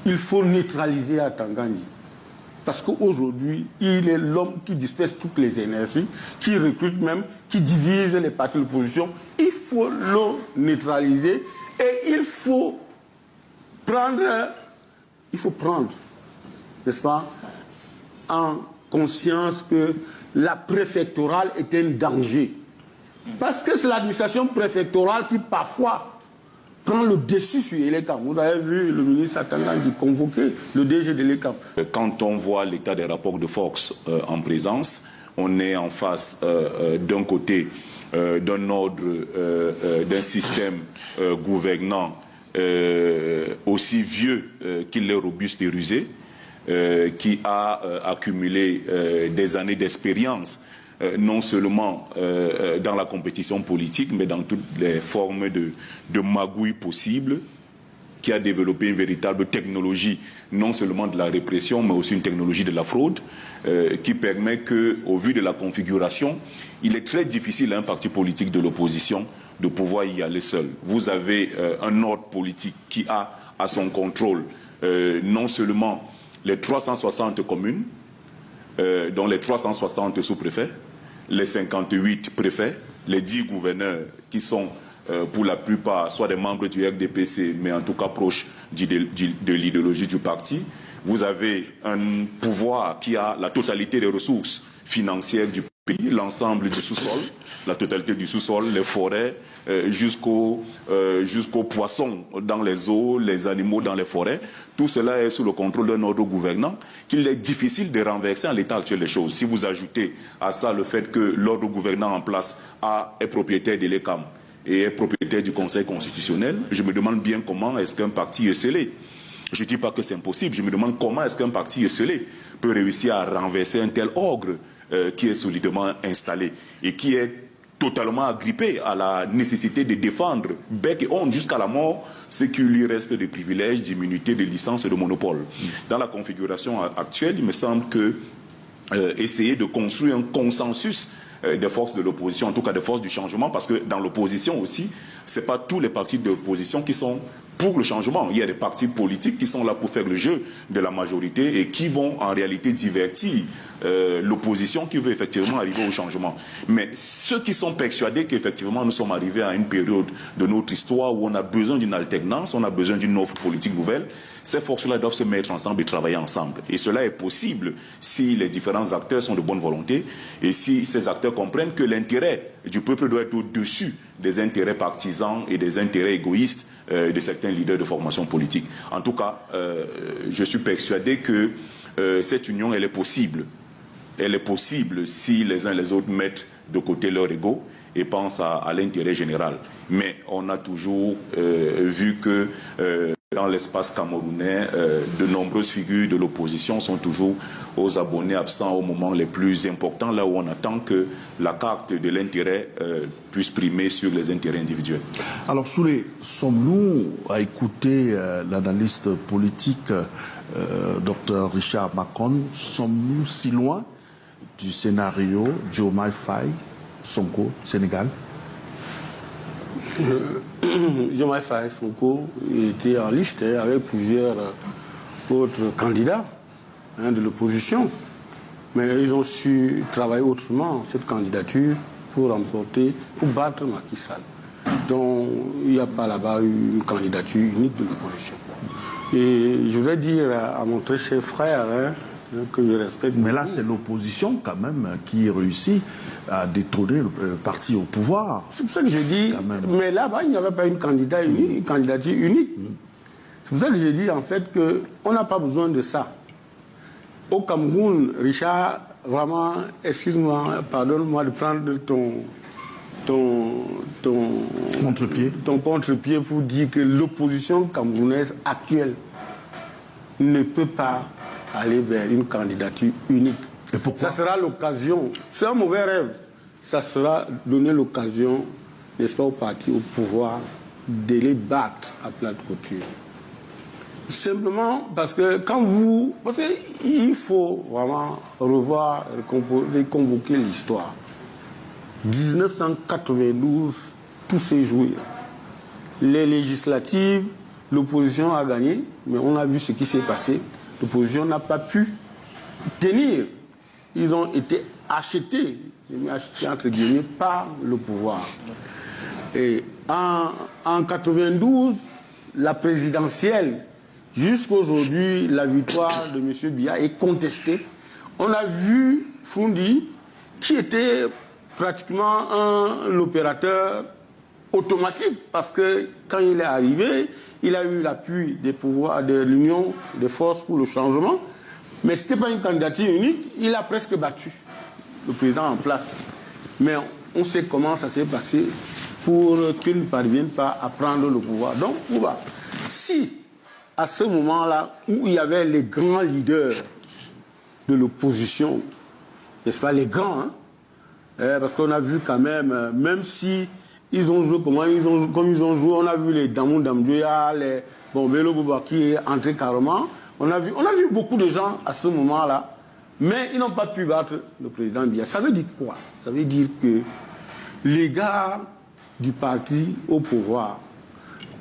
il faut neutraliser Atangandi. Parce qu'aujourd'hui, il est l'homme qui disperse toutes les énergies, qui recrute même, qui divise les partis de l'opposition. Il faut le neutraliser et il faut prendre, n'est-ce pas, en conscience que la préfectorale est un danger. Parce que c'est l'administration préfectorale qui parfois prend le dessus sur Elekam. Vous avez vu le ministre Atangandi convoquer le DG de Elekam. Quand on voit l'état des rapports de force en présence, on est en face d'un côté d'un ordre, d'un système gouvernant aussi vieux qu'il est robuste et rusé, qui a accumulé des années d'expérience, non seulement dans la compétition politique, mais dans toutes les formes de magouilles possibles, qui a développé une véritable technologie, non seulement de la répression, mais aussi une technologie de la fraude, qui permet qu'au vu de la configuration, il est très difficile à un parti politique de l'opposition de pouvoir y aller seul. Vous avez un ordre politique qui a à son contrôle non seulement les 360 communes, dont les 360 sous-préfets, les 58 préfets, les 10 gouverneurs qui sont pour la plupart soit des membres du RDPC, mais en tout cas proches de l'idéologie du parti. Vous avez un pouvoir qui a la totalité des ressources financières du pays, l'ensemble du sous-sol, la totalité du sous-sol, les forêts, jusqu'aux poissons dans les eaux, les animaux dans les forêts. Tout cela est sous le contrôle d'un ordre gouvernant qu'il est difficile de renverser en l'état actuel des choses. Si vous ajoutez à ça le fait que l'ordre gouvernant en place est propriétaire de l'ECAM et est propriétaire du Conseil constitutionnel, je me demande bien comment est-ce qu'un parti esselé, je ne dis pas que c'est impossible, je me demande comment est-ce qu'un parti esselé peut réussir à renverser un tel ogre qui est solidement installé et qui est totalement agrippé à la nécessité de défendre bec et ongle jusqu'à la mort ce qui lui reste de privilèges, d'immunité, de licence et de monopole. Dans la configuration actuelle, il me semble que essayer de construire un consensus des forces de l'opposition, en tout cas des forces du changement, parce que dans l'opposition aussi, ce n'est pas tous les partis de l'opposition qui sont pour le changement. Il y a des partis politiques qui sont là pour faire le jeu de la majorité et qui vont en réalité divertir l'opposition qui veut effectivement arriver au changement. Mais ceux qui sont persuadés qu'effectivement nous sommes arrivés à une période de notre histoire où on a besoin d'une alternance, on a besoin d'une offre politique nouvelle, ces forces-là doivent se mettre ensemble et travailler ensemble. Et cela est possible si les différents acteurs sont de bonne volonté et si ces acteurs comprennent que l'intérêt du peuple doit être au-dessus des intérêts partisans et des intérêts égoïstes de certains leaders de formation politique. En tout cas, je suis persuadé que cette union, elle est possible. Elle est possible si les uns et les autres mettent de côté leur ego et pensent à l'intérêt général. Mais on a toujours vu que dans l'espace camerounais, de nombreuses figures de l'opposition sont toujours aux abonnés absents au moment les plus importants, là où on attend que la carte de l'intérêt puisse primer sur les intérêts individuels. Alors, Soulé, sommes-nous à écouter l'analyste politique Dr Richard Macron, sommes-nous si loin du scénario Diomaye Faye, Sonko, Sénégal? Diomaye Faye, Sonko était en liste avec plusieurs autres candidats de l'opposition. Mais ils ont su travailler autrement cette candidature pour remporter, pour battre Macky Sall. Donc il n'y a pas là-bas une candidature unique de l'opposition. Et je voudrais dire à mon très cher frère que je respecte. Mais là, c'est l'opposition quand même qui réussit à détrôner le parti au pouvoir. C'est pour ça que je dis, mais là-bas, il n'y avait pas une candidature unique. C'est pour ça que je dis en fait qu'on n'a pas besoin de ça. Au Cameroun, Richard, vraiment, excuse-moi, pardonne-moi de prendre ton contre-pied pour dire que l'opposition camerounaise actuelle ne peut pas aller vers une candidature unique. Et pourquoi? Ça sera l'occasion, c'est un mauvais rêve, ça sera donner l'occasion, n'est-ce pas, au parti, au pouvoir, de les battre à plate couture. Simplement parce que quand vous... Parce qu'il faut vraiment revoir, convoquer l'histoire. 1992, tout s'est joué. Les législatives, l'opposition a gagné, mais on a vu ce qui s'est passé. L'opposition n'a pas pu tenir. Ils ont été achetés, entre guillemets, par le pouvoir. Et en 92, la présidentielle, jusqu'aujourd'hui, la victoire de M. Biya est contestée. On a vu Froundi, qui était pratiquement un opérateur automatique, parce que quand il est arrivé, il a eu l'appui des pouvoirs de l'Union des forces pour le changement, mais ce n'était pas une candidature unique, il a presque battu le président en place. Mais on sait comment ça s'est passé pour qu'il ne parvienne pas à prendre le pouvoir. Donc, si à ce moment-là, où il y avait les grands leaders de l'opposition, n'est-ce pas, les grands, hein, parce qu'on a vu quand même si ils ont joué comme ils ont joué, on a vu les Damou Damdouya, les Bello Bouba qui est entré carrément, on a vu beaucoup de gens à ce moment-là, mais ils n'ont pas pu battre le président Biya. Ça veut dire quoi? Ça veut dire que les gars du parti au pouvoir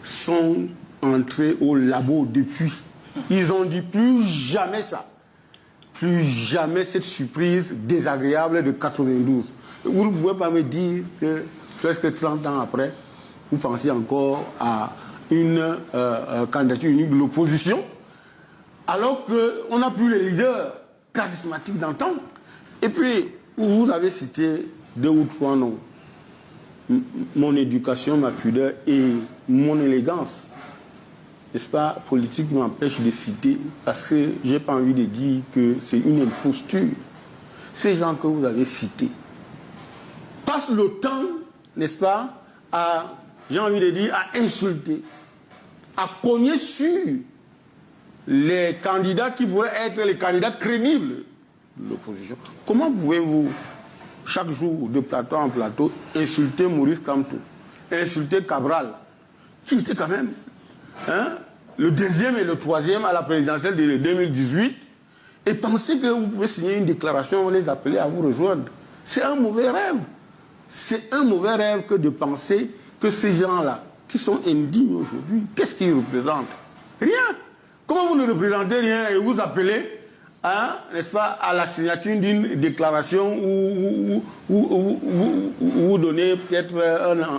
sont entrés au labo depuis. Ils ont dit plus jamais ça. Plus jamais cette surprise désagréable de 92. Vous ne pouvez pas me dire que presque 30 ans après, vous pensez encore à une candidature unique de l'opposition, alors qu'on n'a plus les leaders charismatiques d'antan. Et puis, vous avez cité 2 ou 3 noms. Mon éducation, ma pudeur et mon élégance. N'est-ce pas, politique m'empêche de citer, parce que je n'ai pas envie de dire que c'est une imposture. Ces gens que vous avez cités passent le temps, n'est-ce pas, j'ai envie de dire, à insulter, à cogner sur les candidats qui pourraient être les candidats crédibles de l'opposition. Comment pouvez-vous, chaque jour, de plateau en plateau, insulter Maurice Kamto, insulter Cabral, qui était quand même le 2e et le 3e à la présidentielle de 2018, et penser que vous pouvez signer une déclaration, on les appeler à vous rejoindre. C'est un mauvais rêve. C'est un mauvais rêve que de penser que ces gens-là, qui sont indignes aujourd'hui, qu'est-ce qu'ils représentent? Rien. Comment vous ne représentez rien et vous appelez, n'est-ce pas, à la signature d'une déclaration où vous donnez peut-être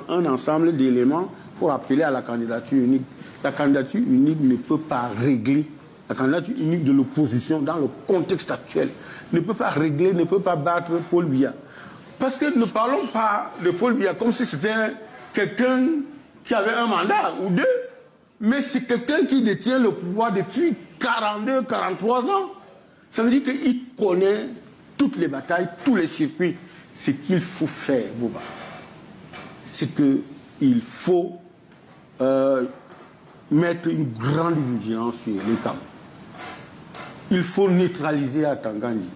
un ensemble d'éléments pour appeler à la candidature unique? La candidature unique ne peut pas régler, la candidature unique de l'opposition dans le contexte actuel, ne peut pas régler, ne peut pas battre Paul Biya. Parce que ne parlons pas de Paul Biya comme si c'était quelqu'un qui avait un mandat ou 2, mais c'est quelqu'un qui détient le pouvoir depuis 42, 43 ans. Ça veut dire qu'il connaît toutes les batailles, tous les circuits. Ce qu'il faut faire, Bouba, c'est qu'il faut mettre une grande vigilance sur les camps. Il faut neutraliser Atangandi.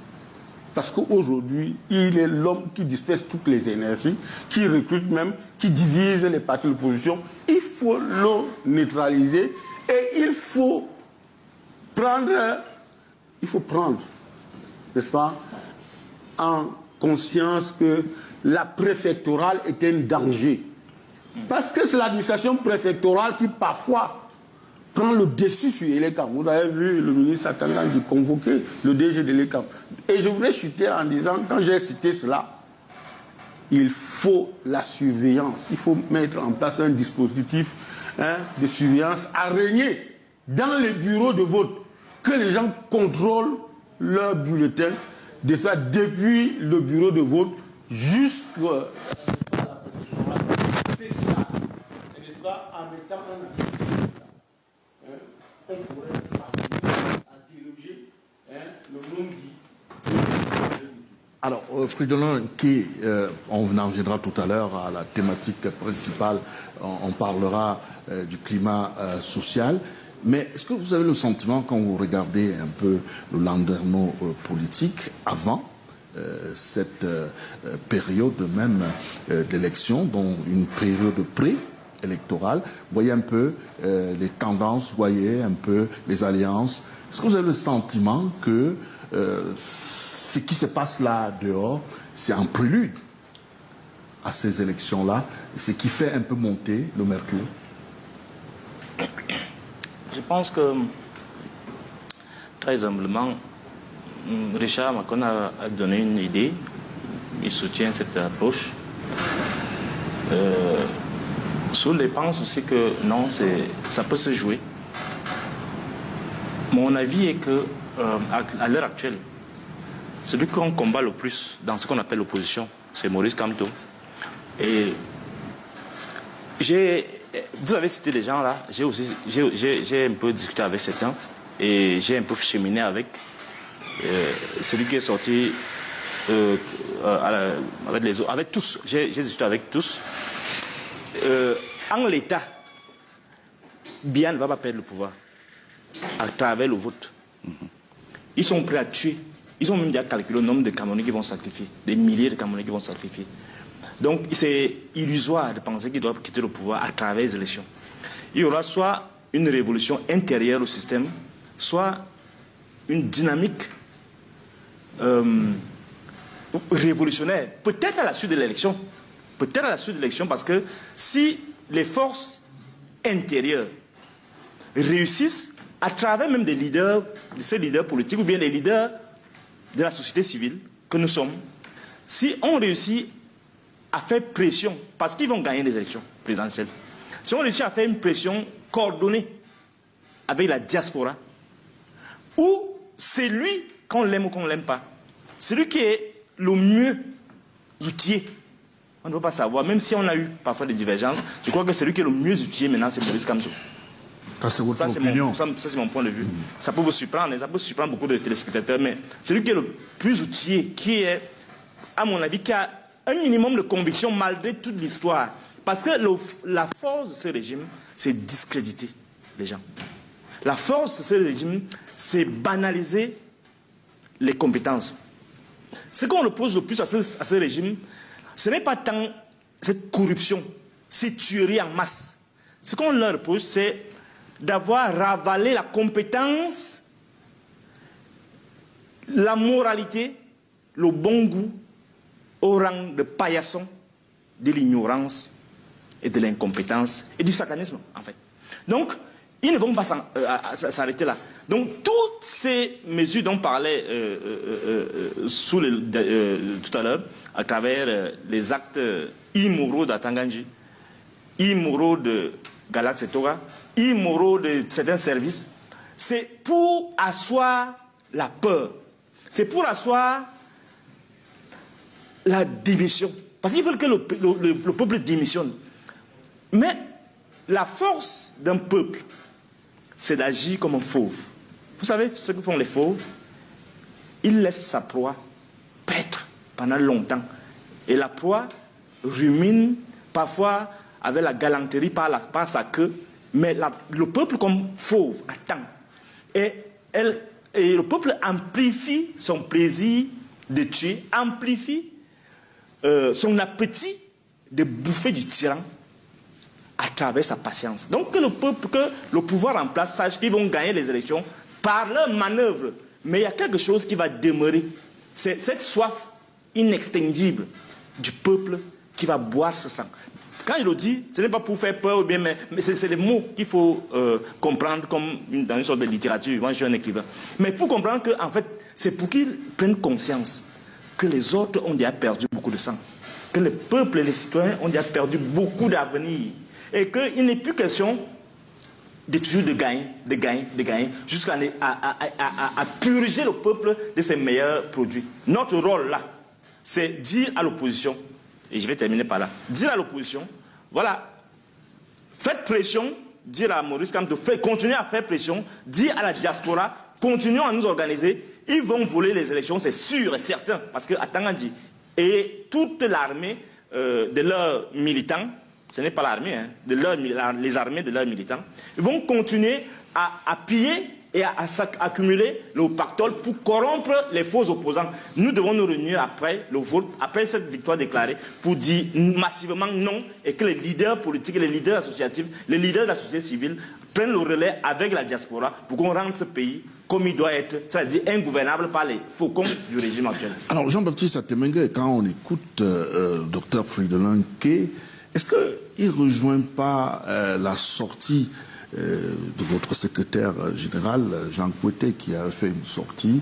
Parce qu'aujourd'hui, il est l'homme qui disperse toutes les énergies, qui recrute même, qui divise les partis de l'opposition. Il faut le neutraliser et il faut prendre, n'est-ce pas, en conscience que la préfectorale est un danger. Parce que c'est l'administration préfectorale qui parfois prend le dessus sur Elekam. Vous avez vu le ministre Atangandi convoquer le DG de Elekam. Et je voudrais chuter en disant, quand j'ai cité cela, il faut la surveillance. Il faut mettre en place un dispositif de surveillance à régner dans les bureaux de vote. Que les gens contrôlent leur bulletin, depuis le bureau de vote jusqu'à la préfectorale. C'est ça, n'est-ce pas, en mettant un accent. On pourrait interroger le monde dit. Alors, Fridolin, on en viendra tout à l'heure à la thématique principale, on parlera du climat social, mais est-ce que vous avez le sentiment, quand vous regardez un peu le landerneau politique, avant cette période même d'élection, dont une période pré-électorale, vous voyez un peu les tendances, vous voyez un peu les alliances, est-ce que vous avez le sentiment que ce qui se passe là dehors, c'est un prélude à ces élections-là, ce qui fait un peu monter le mercure? pense que, très humblement, Richard Macron a donné une idée. Il soutient cette approche. Soul pense aussi que non, ça peut se jouer. Mon avis est que, à l'heure actuelle, celui qu'on combat le plus dans ce qu'on appelle l'opposition, c'est Maurice Kamto. Et vous avez cité des gens là, j'ai un peu discuté avec certains et j'ai un peu cheminé avec celui qui est sorti avec les autres, avec tous. J'ai discuté avec tous. En l'état, Biya ne va pas perdre le pouvoir à travers le vote. Ils sont prêts à tuer. Ils ont même déjà calculé le nombre de Camerounais qui vont sacrifier, des milliers de Camerounais qui vont sacrifier. Donc c'est illusoire de penser qu'ils doivent quitter le pouvoir à travers les élections. Il y aura soit une révolution intérieure au système, soit une dynamique révolutionnaire, peut-être à la suite de l'élection. Peut-être à la suite de l'élection, parce que si les forces intérieures réussissent à travers même des leaders, de ces leaders politiques ou bien les leaders de la société civile que nous sommes, si on réussit à faire pression, parce qu'ils vont gagner les élections présidentielles, si on réussit à faire une pression coordonnée avec la diaspora, ou c'est lui, qu'on l'aime ou qu'on ne l'aime pas, c'est lui qui est le mieux outillé. On ne veut pas savoir, même si on a eu parfois des divergences, je crois que celui qui est le mieux outillé maintenant, c'est Maurice Kamto. Ça, c'est votre opinion. Ça, c'est mon point de vue. Ça peut vous surprendre, ça peut surprendre beaucoup de téléspectateurs, mais celui qui est le plus outillé, qui est, à mon avis, qui a un minimum de conviction malgré toute l'histoire. Parce que la force de ce régime, c'est discréditer les gens. La force de ce régime, c'est banaliser les compétences. Ce qu'on reproche le plus à ce régime, ce n'est pas tant cette corruption, ces tueries en masse. Ce qu'on leur reproche, c'est d'avoir ravalé la compétence, la moralité, le bon goût au rang de paillasson, de l'ignorance et de l'incompétence et du satanisme, en fait. Donc, ils ne vont pas s'arrêter là. Donc, toutes ces mesures dont on parlait tout à l'heure, à travers les actes immoraux d'Atanganji, immoraux de Galax Tora, immoraux de certains services, c'est pour asseoir la peur. C'est pour asseoir la démission. Parce qu'ils veulent que le peuple démissionne. Mais la force d'un peuple, c'est d'agir comme un fauve. Vous savez ce que font les fauves? Ils laissent sa proie paître pendant longtemps. Et la proie rumine, parfois avec la galanterie par sa queue, mais le peuple comme fauve attend. Et le peuple amplifie son plaisir de tuer, amplifie son appétit de bouffer du tyran à travers sa patience. Donc que le pouvoir en place sache qu'ils vont gagner les élections par leur manœuvre. Mais il y a quelque chose qui va demeurer. C'est cette soif inextinguible du peuple qui va boire ce sang. Quand il le dit, ce n'est pas pour faire peur, mais c'est les mots qu'il faut comprendre comme dans une sorte de littérature. Moi, je suis un écrivain. Mais il faut comprendre qu'en fait, c'est pour qu'ils prennent conscience que les autres ont déjà perdu beaucoup de sang. Que le peuple et les citoyens ont déjà perdu beaucoup d'avenir. Et qu'il n'est plus question de toujours de gagner, jusqu'à purger le peuple de ses meilleurs produits. Notre rôle là, c'est dire à l'opposition, et je vais terminer par là, dire à l'opposition, voilà, faites pression, dire à Maurice Kamto, continuez à faire pression, dire à la diaspora, continuons à nous organiser, ils vont voler les élections, c'est sûr et certain, parce que Atangandji et toute l'armée de leurs militants, ce n'est pas l'armée, hein, les armées de leurs militants, ils vont continuer à piller et à accumuler le pactole pour corrompre les faux opposants. Nous devons nous réunir après le vote, après cette victoire déclarée, pour dire massivement non, et que les leaders politiques, les leaders associatifs, les leaders de la société civile prennent le relais avec la diaspora pour qu'on rende ce pays comme il doit être, c'est-à-dire ingouvernable par les faucons du régime actuel. Alors Jean-Baptiste Atemengue, quand on écoute Dr Fridolin K, est-ce qu'il ne rejoint pas la sortie de votre secrétaire général, Jean Kouété, qui a fait une sortie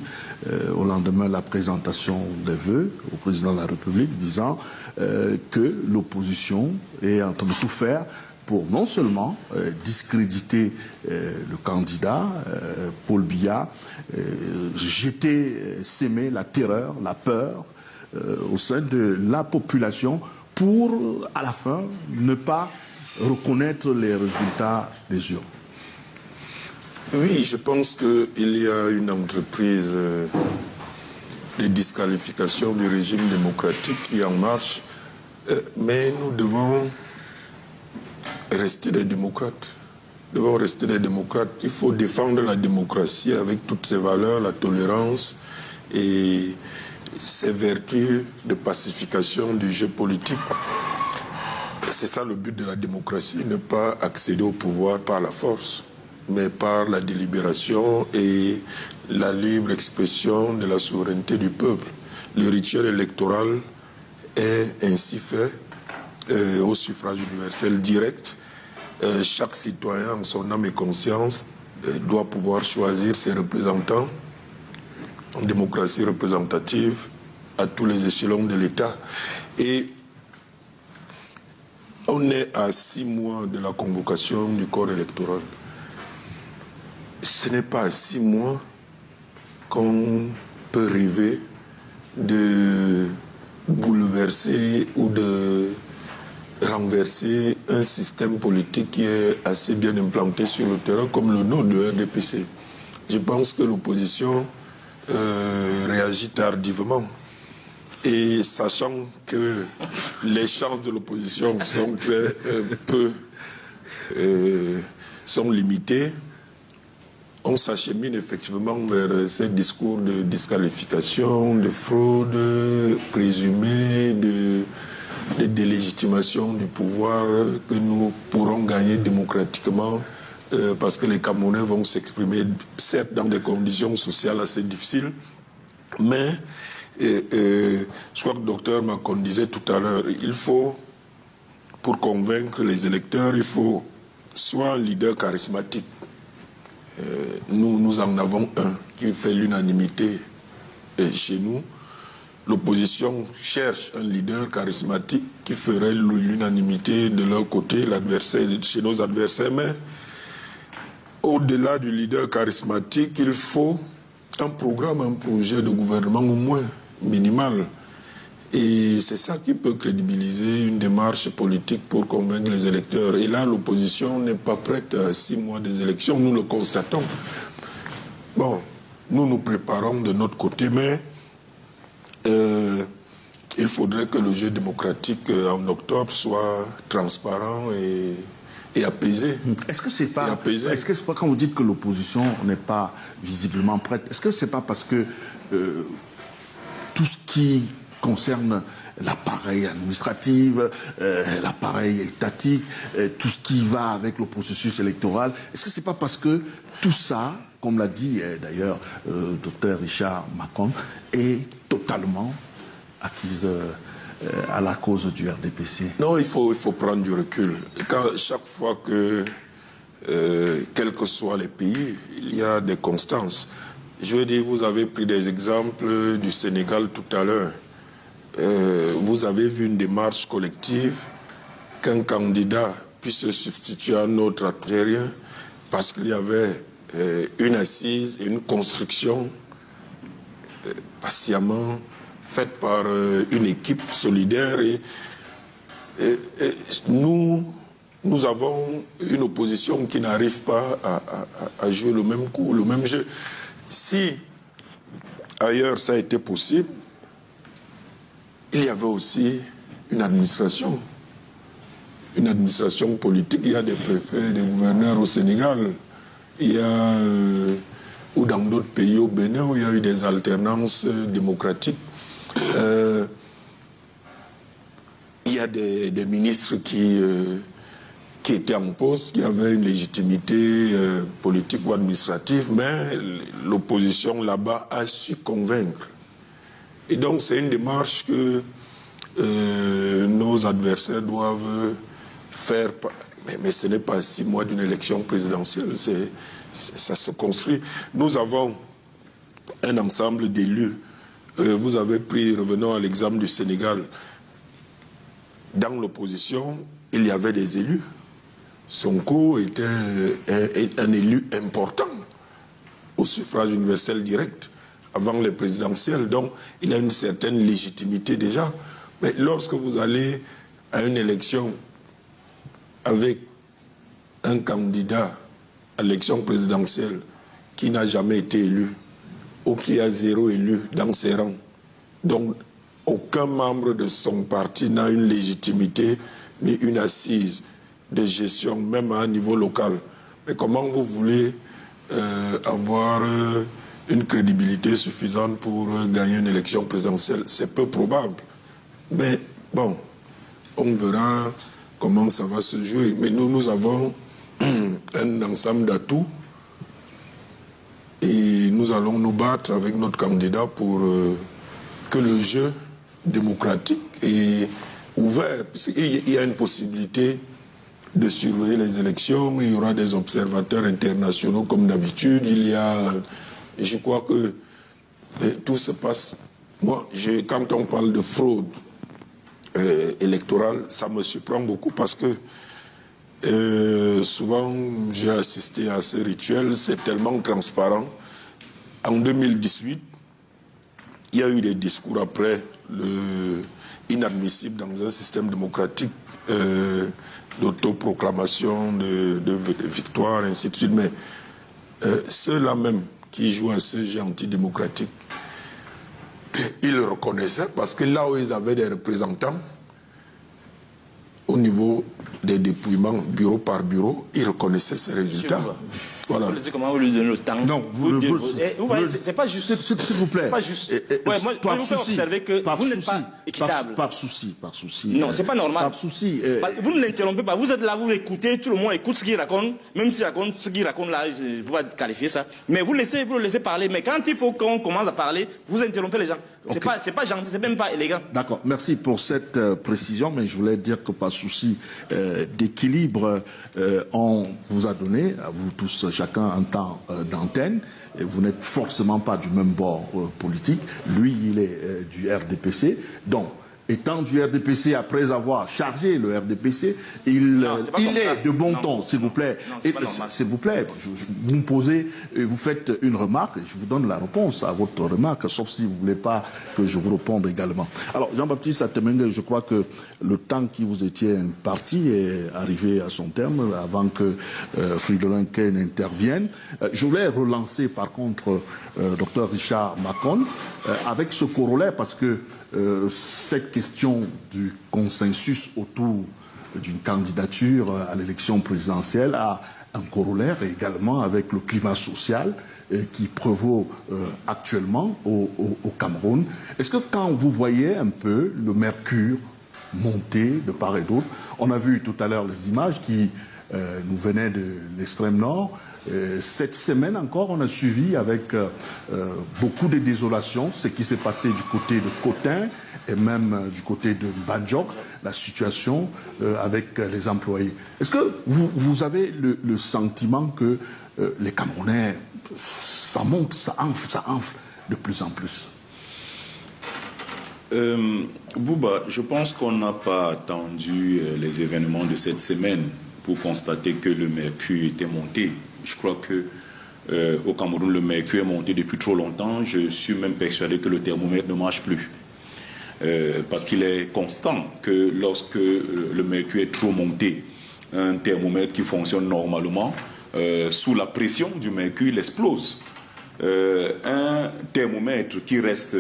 au lendemain de la présentation des vœux au président de la République, disant que l'opposition est en train de tout faire pour non seulement discréditer le candidat, Paul Biya, s'aimer la terreur, la peur au sein de la population pour, à la fin, ne pas reconnaître les résultats des urnes. Oui, je pense qu'il y a une entreprise de disqualification du régime démocratique qui est en marche, mais nous devons rester des démocrates. Nous devons rester des démocrates. Il faut défendre la démocratie avec toutes ses valeurs, la tolérance et ses vertus de pacification du jeu politique. C'est ça le but de la démocratie, ne pas accéder au pouvoir par la force, mais par la délibération et la libre expression de la souveraineté du peuple. Le rituel électoral est ainsi fait au suffrage universel direct. Chaque citoyen, en son âme et conscience, doit pouvoir choisir ses représentants en démocratie représentative à tous les échelons de l'État. Et on est à 6 mois de la convocation du corps électoral. Ce n'est pas à 6 mois qu'on peut rêver de bouleverser ou de renverser un système politique qui est assez bien implanté sur le terrain comme le nôtre de RDPC. Je pense que l'opposition réagit tardivement. Et sachant que les chances de l'opposition sont très sont limitées, on s'achemine effectivement vers ces discours de disqualification, de fraude présumée, de délégitimation du pouvoir que nous pourrons gagner démocratiquement parce que les Camerounais vont s'exprimer, certes dans des conditions sociales assez difficiles, mais je crois que le docteur Macon disait tout à l'heure, il faut, pour convaincre les électeurs, il faut soit un leader charismatique. Nous en avons un qui fait l'unanimité chez nous. L'opposition cherche un leader charismatique qui ferait l'unanimité de leur côté, l'adversaire, chez nos adversaires. Mais au-delà du leader charismatique, il faut un programme, un projet de gouvernement au moins minimal. Et c'est ça qui peut crédibiliser une démarche politique pour convaincre les électeurs. Et là, l'opposition n'est pas prête à 6 mois des élections, nous le constatons. Bon, nous nous préparons de notre côté, mais il faudrait que le jeu démocratique en octobre soit transparent et apaisé. Est-ce que c'est pas, quand vous dites que l'opposition n'est pas visiblement prête, est-ce que c'est pas parce que tout ce qui concerne l'appareil administratif, l'appareil étatique, tout ce qui va avec le processus électoral, est-ce que c'est pas parce que tout ça, comme l'a dit d'ailleurs le docteur Richard Macon, est totalement acquise à la cause du RDPC? Non, il faut prendre du recul. Chaque fois que, quels que soient les pays, il y a des constances. Je veux dire, vous avez pris des exemples du Sénégal tout à l'heure. Vous avez vu une démarche collective qu'un candidat puisse se substituer à un autre algérien parce qu'il y avait une assise et une construction patiemment faite par une équipe solidaire. Et nous avons une opposition qui n'arrive pas à jouer le même coup, le même jeu. Si ailleurs ça a été possible, il y avait aussi une administration politique. Il y a des préfets, des gouverneurs au Sénégal. Il y a, ou dans d'autres pays au Bénin, où il y a eu des alternances démocratiques. Il y a des ministres qui étaient en poste, qui avaient une légitimité politique ou administrative, mais l'opposition là-bas a su convaincre. Et donc c'est une démarche que nos adversaires doivent faire Mais ce n'est pas 6 mois d'une élection présidentielle, ça se construit. Nous avons un ensemble d'élus. Vous avez pris, revenons à l'exemple du Sénégal, dans l'opposition, il y avait des élus. Sonko était un élu important au suffrage universel direct avant les présidentielles. Donc, il a une certaine légitimité déjà. Mais lorsque vous allez à une élection avec un candidat à l'élection présidentielle qui n'a jamais été élu ou qui a 0 élu dans ses rangs, donc aucun membre de son parti n'a une légitimité ni une assise de gestion, même à un niveau local. Mais comment vous voulez avoir une crédibilité suffisante pour gagner une élection présidentielle? C'est peu probable. Mais bon, on verra comment ça va se jouer. Mais nous avons un ensemble d'atouts et nous allons nous battre avec notre candidat pour que le jeu démocratique est ouvert. Il y a une possibilité de surveiller les élections, il y aura des observateurs internationaux comme d'habitude, je crois que tout se passe. Moi, quand on parle de fraude électorale, ça me surprend beaucoup parce que souvent j'ai assisté à ces rituels, c'est tellement transparent. En 2018, il y a eu des discours après inadmissibles dans un système démocratique d'autoproclamation de victoire, ainsi de suite. Mais ceux-là même qui jouent à ce jeu antidémocratique, ils le reconnaissaient parce que là où ils avaient des représentants, au niveau des dépouillements bureau par bureau, ils reconnaissaient ces résultats. Voilà. Comment vous lui donnez le temps? Non, c'est pas juste. S'il vous plaît. Pas juste. Moi, je vous fais observer que vous n'êtes pas équitable. Par souci. Non, c'est pas normal. Par souci. Vous ne l'interrompez pas. Vous êtes là, vous écoutez, tout le monde écoute ce qu'il raconte. Même s'il raconte ce qu'il raconte là, je ne peux pas qualifier ça. Mais vous le laissez parler. Mais quand il faut qu'on commence à parler, vous interrompez les gens. Okay. C'est pas gentil, c'est même pas élégant. D'accord. Merci pour cette précision. Mais je voulais dire que par souci d'équilibre, on vous a donné, à vous tous, chacun un temps d'antenne. Et vous n'êtes forcément pas du même bord politique. Lui, il est du RDPC. Donc, étant du RDPC, après avoir chargé le RDPC, il est de bon ton, s'il vous plaît. S'il vous plaît, vous me posez, vous faites une remarque, et je vous donne la réponse à votre remarque, sauf si vous ne voulez pas que je vous réponde également. Alors, Jean-Baptiste Atemenge, je crois que le temps qui vous étiez imparti est arrivé à son terme, avant que Fridolin Kane intervienne. Je voulais relancer, par contre, Dr Richard Macon, avec ce corollaire, parce que cette question du consensus autour d'une candidature à l'élection présidentielle a un corollaire également avec le climat social qui prévaut actuellement au Cameroun. Est-ce que quand vous voyez un peu le mercure monter de part et d'autre, on a vu tout à l'heure les images qui nous venaient de l'extrême nord. Cette semaine encore, on a suivi avec beaucoup de désolation ce qui s'est passé du côté de Cotin et même du côté de Banjok, la situation avec les employés. Est-ce que vous avez le sentiment que les Camerounais, ça monte, ça enfle de plus en plus? Bouba, je pense qu'on n'a pas attendu les événements de cette semaine pour constater que le mercure était monté. Je crois que au Cameroun, le mercure est monté depuis trop longtemps. Je suis même persuadé que le thermomètre ne marche plus. Parce qu'il est constant que lorsque le mercure est trop monté, un thermomètre qui fonctionne normalement, sous la pression du mercure, il explose. Un thermomètre qui reste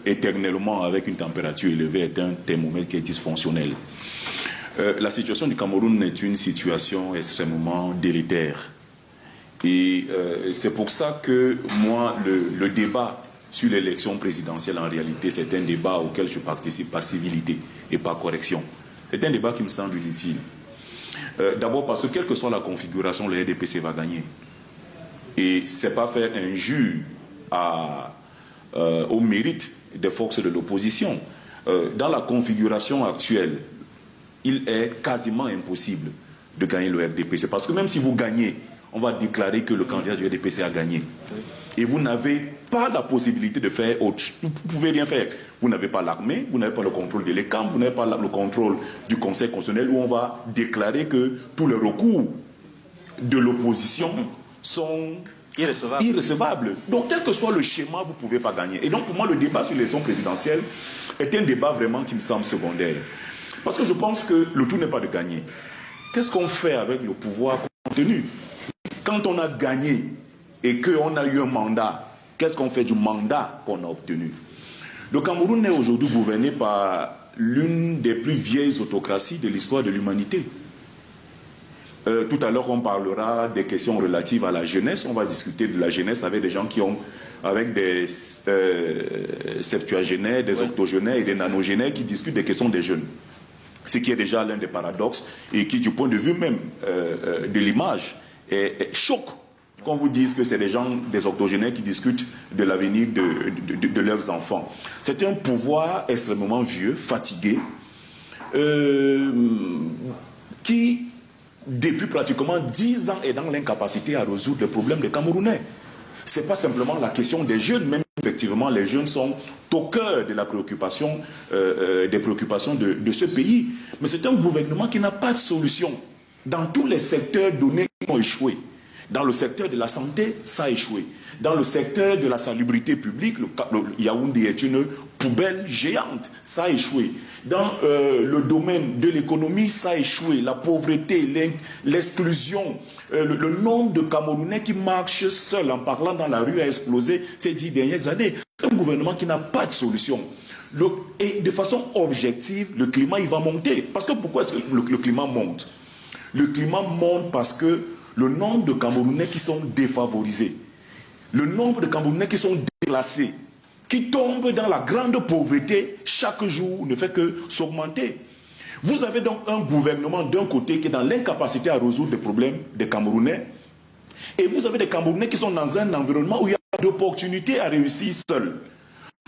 éternellement avec une température élevée est un thermomètre qui est dysfonctionnel. La situation du Cameroun est une situation extrêmement délétère. Et c'est pour ça que moi, le débat sur l'élection présidentielle, en réalité, c'est un débat auquel je participe par civilité et par correction. C'est un débat qui me semble inutile. D'abord parce que quelle que soit la configuration, le RDPC va gagner. Et ce n'est pas faire injure au mérite des forces de l'opposition. Dans la configuration actuelle, il est quasiment impossible de gagner le RDPC. Parce que même si vous gagnez, on va déclarer que le candidat du RDPC a gagné. Et vous n'avez pas la possibilité de faire autre chose. Vous ne pouvez rien faire. Vous n'avez pas l'armée, vous n'avez pas le contrôle de l'ECAM, vous n'avez pas le contrôle du Conseil constitutionnel où on va déclarer que tous les recours de l'opposition sont irrecevables. Donc, quel que soit le schéma, vous ne pouvez pas gagner. Et donc, pour moi, le débat sur l'élection présidentielle est un débat vraiment qui me semble secondaire. Parce que je pense que le tout n'est pas de gagner. Qu'est-ce qu'on fait avec le pouvoir qu'on a obtenu? Quand on a gagné et qu'on a eu un mandat, qu'est-ce qu'on fait du mandat qu'on a obtenu? Le Cameroun est aujourd'hui gouverné par l'une des plus vieilles autocraties de l'histoire de l'humanité. Tout à l'heure, on parlera des questions relatives à la jeunesse. On va discuter de la jeunesse avec des gens qui ont, avec des septuagénaires, des octogénaires et des nanogénaires qui discutent des questions des jeunes. Ce qui est déjà l'un des paradoxes et qui, du point de vue même de l'image, choque. Qu'on vous dise que c'est des gens, des octogénaires qui discutent de l'avenir de leurs enfants. C'est un pouvoir extrêmement vieux, fatigué, qui, depuis pratiquement 10 ans, est dans l'incapacité à résoudre les problèmes des Camerounais. Ce n'est pas simplement la question des jeunes, même effectivement les jeunes sont au cœur de la préoccupation, des préoccupations de ce pays. Mais c'est un gouvernement qui n'a pas de solution. Dans tous les secteurs donnés qui ont échoué. Dans le secteur de la santé, ça a échoué. Dans le secteur de la salubrité publique, le Yaoundé est une poubelle géante, ça a échoué. Dans le domaine de l'économie, ça a échoué. La pauvreté, l'exclusion, le nombre de Camerounais qui marchent seuls en parlant dans la rue a explosé ces 10 dernières années. C'est un gouvernement qui n'a pas de solution. Et de façon objective, le climat il va monter. Parce que pourquoi est-ce que le climat monte? Le climat monte parce que le nombre de Camerounais qui sont défavorisés, le nombre de Camerounais qui sont déclassés, qui tombent dans la grande pauvreté chaque jour ne fait que s'augmenter. Vous avez donc un gouvernement d'un côté qui est dans l'incapacité à résoudre les problèmes des Camerounais, et vous avez des Camerounais qui sont dans un environnement où il y a d'opportunités à réussir seul.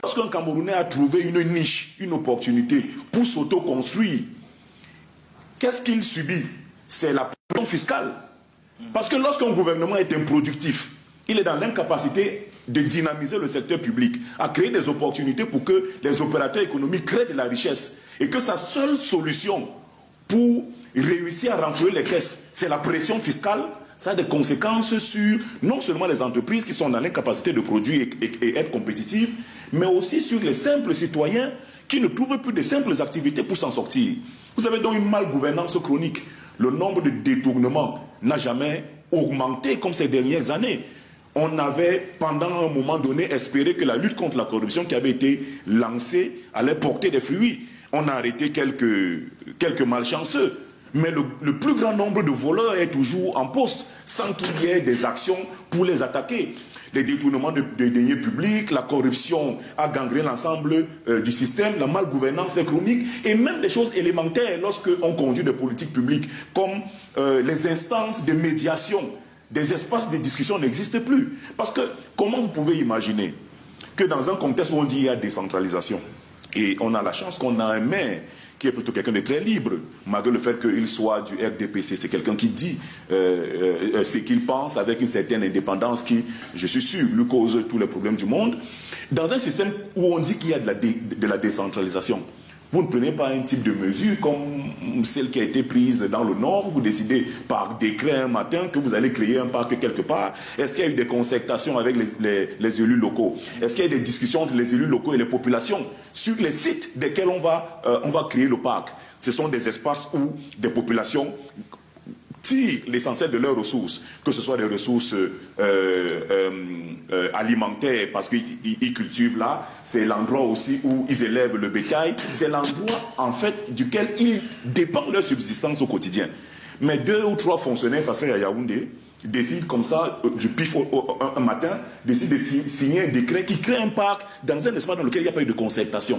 Lorsqu'un Camerounais a trouvé une niche, une opportunité pour s'auto-construire, qu'est-ce qu'il subit? C'est la pression fiscale. Parce que lorsqu'un gouvernement est improductif, il est dans l'incapacité de dynamiser le secteur public, à créer des opportunités pour que les opérateurs économiques créent de la richesse. Et que sa seule solution pour réussir à renflouer les caisses, c'est la pression fiscale. Ça a des conséquences sur non seulement les entreprises qui sont dans l'incapacité de produire et être compétitives, mais aussi sur les simples citoyens qui ne trouvent plus de simples activités pour s'en sortir. Vous avez donc une malgouvernance chronique. Le nombre de détournements n'a jamais augmenté comme ces dernières années. On avait, pendant un moment donné, espéré que la lutte contre la corruption qui avait été lancée allait porter des fruits. On a arrêté quelques malchanceux. Mais le plus grand nombre de voleurs est toujours en poste, sans qu'il y ait des actions pour les attaquer. Les détournements de deniers publics, la corruption a gangréné l'ensemble du système, la malgouvernance est chronique, et même des choses élémentaires lorsqu'on conduit des politiques publiques, comme les instances de médiation, des espaces de discussion n'existent plus. Parce que comment vous pouvez imaginer que dans un contexte où on dit qu'il y a décentralisation, et on a la chance qu'on a un maire qui est plutôt quelqu'un de très libre, malgré le fait qu'il soit du RDPC. C'est quelqu'un qui dit ce qu'il pense avec une certaine indépendance qui, je suis sûr, lui cause tous les problèmes du monde. Dans un système où on dit qu'il y a de la décentralisation, vous ne prenez pas un type de mesure comme celle qui a été prise dans le Nord. Vous décidez par décret un matin que vous allez créer un parc quelque part. Est-ce qu'il y a eu des concertations avec les élus locaux? Est-ce qu'il y a eu des discussions entre les élus locaux et les populations sur les sites desquels on va créer le parc? Ce sont des espaces où des populations tirent l'essentiel de leurs ressources, que ce soit des ressources alimentaires, parce qu'ils cultivent là, c'est l'endroit aussi où ils élèvent le bétail, c'est l'endroit en fait duquel ils dépendent leur subsistance au quotidien. Mais 2 ou 3 fonctionnaires, ça c'est à Yaoundé, décident comme ça, du pif un matin, décident de signer un décret qui crée un parc dans un espace dans lequel il n'y a pas eu de concertation.